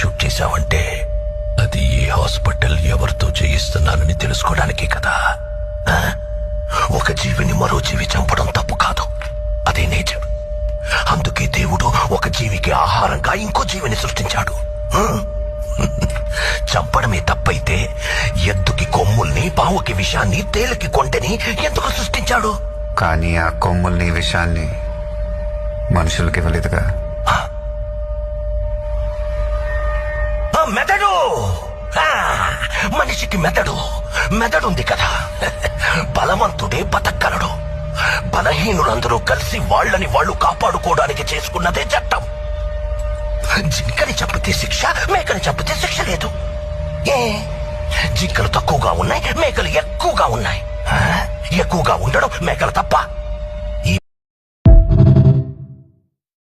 Shoot చేశావంటే అది ఏ hospital ఎవరితో చేయిస్తున్నానని తెలుసుకోవడానికే కదా. ఒక జీవిని మరో జీవి చంపడం తప్పు కాదు, అదే నేచర్. అందుకే దేవుడు ఒక జీవికి ఆహారంగా ఇంకో జీవిని సృష్టించాడు. చంపడమే తప్పైతే ఎద్దుకి కొమ్ముల్ని, పావుకి విషాన్ని, తేలికి కొంటెని ఎందుకు సృష్టించాడు? కానీ ఆ కొమ్ముల్ని, విషాన్ని మనుషులకి ఇవ్వలేదుగా. మెదడు, మనిషికి మెదడుంది కదా. బలవంతుడే బతకగలడు. బలహీనులందరూ కలిసి వాళ్ళని వాళ్ళు కాపాడుకోవడానికి చేసుకున్నదే చట్టం. జింకని చంపితే శిక్ష, మేకని చంపితే శిక్ష లేదు. జింకలు తక్కువగా ఉన్నాయి, మేకలు ఎక్కువగా ఉన్నాయి. ఎక్కువగా ఉండడం మేకలు తప్ప.